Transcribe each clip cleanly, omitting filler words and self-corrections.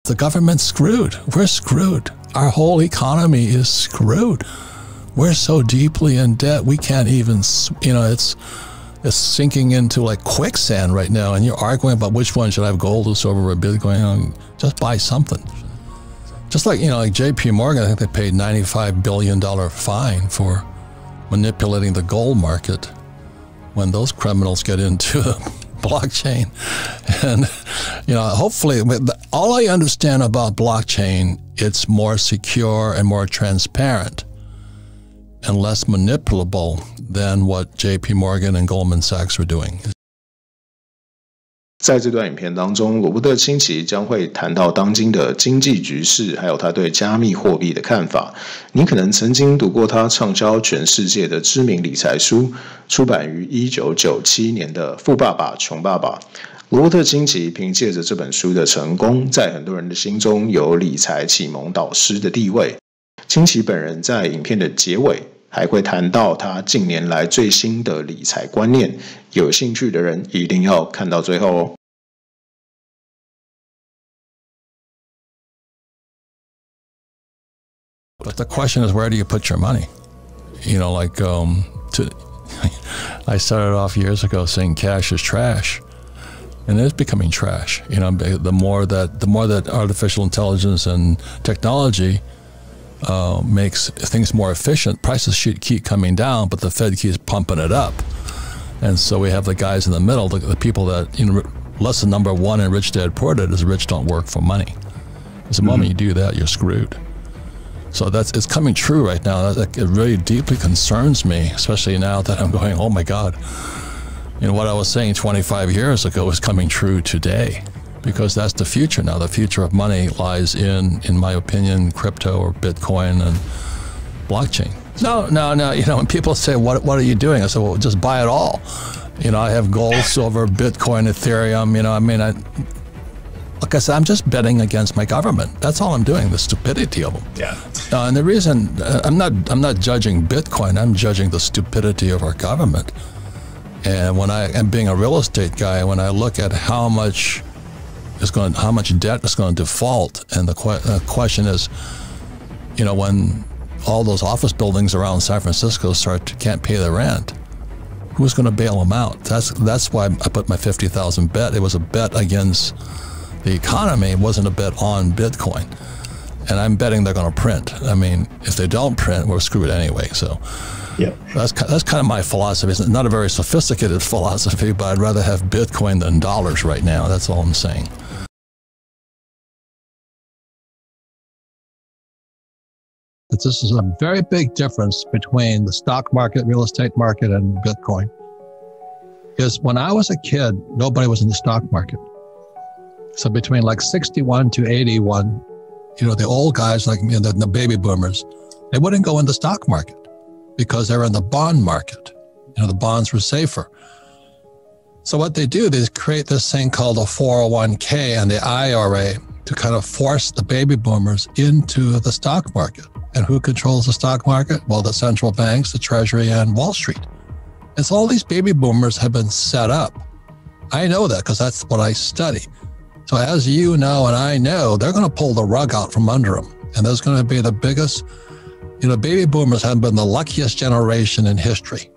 The government's screwed. We're screwed. Our whole economy is screwed. We're so deeply in debt, we can't even, it's sinking into like quicksand right now. And you're arguing about which one should I have gold or silver or Bitcoin. Just buy something. Just like, like JP Morgan, I think they paid $95 billion fine for manipulating the gold market when those criminals get into the blockchain. And, hopefully, all I understand about blockchain, it's more secure and more transparent and less manipulable than what JP Morgan and Goldman Sachs were doing. 在这段影片当中，罗伯特清崎将会谈到当今的经济局势，还有他对加密货币的看法。你可能曾经读过他畅销全世界的知名理财书，出版于1997年的《富爸爸穷爸爸》。罗伯特清崎凭借着这本书的成功，在很多人的心中有理财启蒙导师的地位。清崎本人在影片的结尾还会谈到他近年来最新的理财观念，有兴趣的人一定要看到最后哦。But the question is, where do you put your money? I started off years ago saying cash is trash, and it is becoming trash. The more that artificial intelligence and technology makes things more efficient, prices should keep coming down, but the Fed keeps pumping it up. And so we have the guys in the middle, the people that, lesson number one in Rich Dad Poor Dad is rich don't work for money. Because the moment you do that, you're screwed. So it's coming true right now. It really deeply concerns me, especially now that I'm going, oh my God. What I was saying 25 years ago is coming true today, because that's the future now. The future of money lies in my opinion, crypto or Bitcoin and blockchain. No. When people say, what are you doing? I say, well, just buy it all. I have gold, silver, Bitcoin, Ethereum. Like I said, I'm just betting against my government. That's all I'm doing, the stupidity of them. Yeah. And the reason, I'm not judging Bitcoin, I'm judging the stupidity of our government. And and being a real estate guy, when I look at how much debt is going to default, and the question is, when all those office buildings around San Francisco can't pay the rent, who's going to bail them out? That's why I put my 50,000 bet. It was a bet against the economy. It wasn't a bet on Bitcoin. And I'm betting they're going to print. If they don't print, we're screwed anyway. So yeah, that's kind of my philosophy. It's not a very sophisticated philosophy, but I'd rather have Bitcoin than dollars right now. That's all I'm saying. This is a very big difference between the stock market, real estate market, and Bitcoin. Because when I was a kid, nobody was in the stock market. So between like 61 to 81, the old guys like me, the baby boomers, they wouldn't go in the stock market because they were in the bond market. The bonds were safer. So what they do, they create this thing called a 401k and the IRA to kind of force the baby boomers into the stock market. And who controls the stock market? Well, the central banks, the Treasury, and Wall Street. And so all these baby boomers have been set up. I know that because that's what I study. So as you know and I know, they're going to pull the rug out from under them. And there's going to be the biggest, baby boomers have been the luckiest generation in history.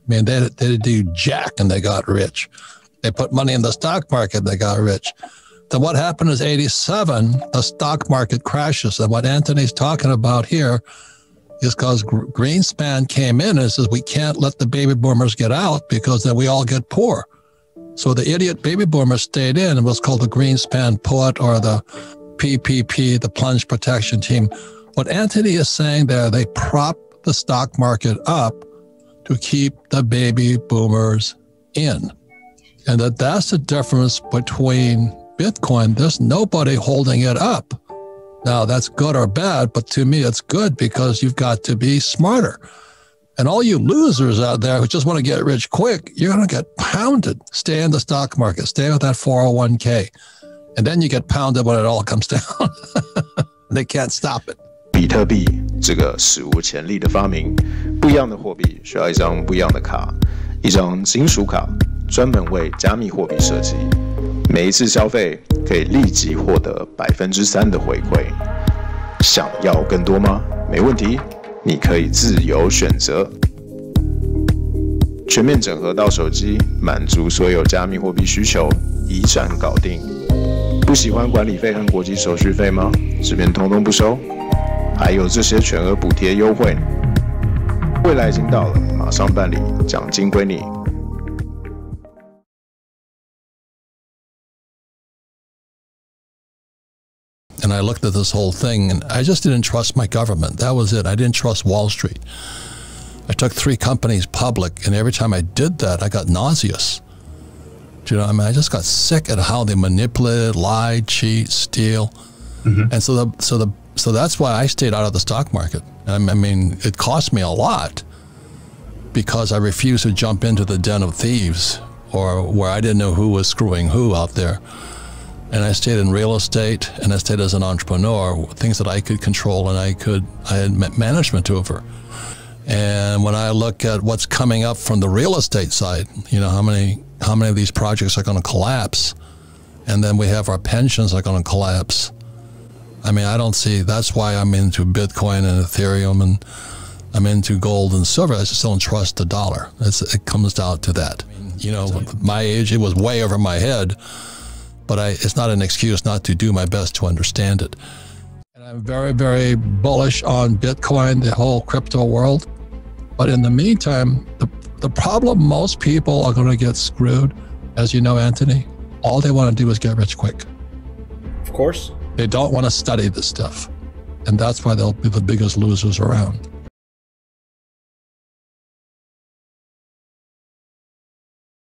They do jack and they got rich. They put money in the stock market, they got rich. Then what happened is 87, the stock market crashes. And what Anthony's talking about here is because Greenspan came in and says, we can't let the baby boomers get out because then we all get poor. So the idiot baby boomers stayed in and was called the Greenspan put or the PPP, the plunge protection team. What Anthony is saying there, they prop the stock market up to keep the baby boomers in. And that's the difference between Bitcoin. There's nobody holding it up. Now that's good or bad, but to me it's good because you've got to be smarter. And all you losers out there who just want to get rich quick, you're going to get pounded. Stay in the stock market. Stay with that 401k. And then you get pounded when it all comes down. They can't stop it. 比特币这个史无前例的发明，不一样的货币需要一张不一样的卡，一张金属卡，专门为加密货币设计。每一次消费可以立即获得3%的回馈。想要更多吗？没问题，你可以自由选择。全面整合到手机，满足所有加密货币需求，一站搞定。不喜欢管理费和国际手续费吗？这边通通不收，还有这些全额补贴优惠。未来已经到了，马上办理，奖金归你。And I looked at this whole thing, and I just didn't trust my government. That was it. I didn't trust Wall Street. I took 3 companies public, and every time I did that, I got nauseous. Do you know what I mean? I just got sick at how they manipulated, lied, cheat, steal. And so that's why I stayed out of the stock market. I mean, it cost me a lot because I refused to jump into the den of thieves or where I didn't know who was screwing who out there. And I stayed in real estate, and I stayed as an entrepreneur, things that I could control and I had management over. And when I look at what's coming up from the real estate side, you know, how many of these projects are going to collapse, and then we have our pensions are going to collapse. I mean, I don't see, that's why I'm into Bitcoin and Ethereum, and I'm into gold and silver. I just don't trust the dollar. It comes down to that. You know, with my age, it was way over my head, but it's not an excuse not to do my best to understand it. And I'm very, very bullish on Bitcoin, the whole crypto world. But in the meantime, the problem, most people are going to get screwed. As you know, Anthony, all they want to do is get rich quick. Of course. They don't want to study this stuff. And that's why they'll be the biggest losers around.